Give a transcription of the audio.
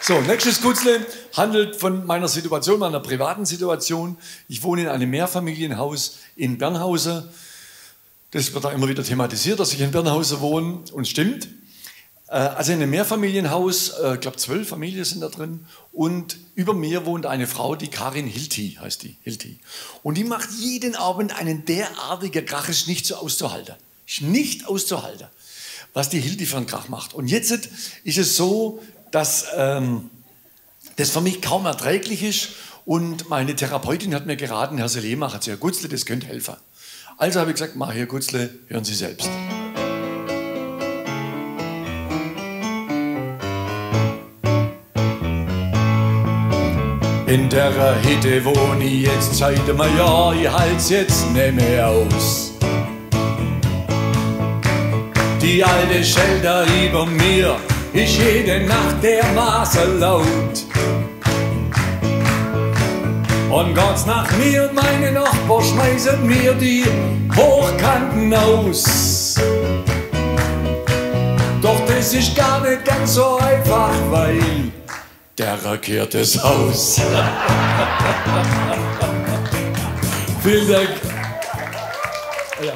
So, nächstes Gutzle handelt von meiner Situation, meiner privaten Situation. Ich wohne in einem Mehrfamilienhaus in Bernhausen. Das wird da immer wieder thematisiert, dass ich in Bernhausen wohne, und stimmt. Also in einem Mehrfamilienhaus, ich glaube 12 Familien sind da drin, und über mir wohnt eine Frau, die Karin Hilti heißt die, Hilti. Und die macht jeden Abend einen derartigen Krach, ist nicht so auszuhalten. Ist nicht auszuhalten, was die Hilti für einen Krach macht. Und jetzt ist es so, dass das für mich kaum erträglich ist, und meine Therapeutin hat mir geraten, Herr Selema, hat sie, Herr Gutzle, das könnte helfen. Also habe ich gesagt, mach, Herr Gutzle, hören Sie selbst. In der Hütte wohne ich jetzt seit einem Jahr, ich halt's jetzt nicht mehr aus. Die alte Schelter über mir ist jede Nacht dermaßen laut. Und ganz nach mir und meine Nachbarn schmeißen mir die Hochkanten aus. Doch das ist gar nicht ganz so einfach, weil der rackiert das Haus. Vielen Dank. Ja.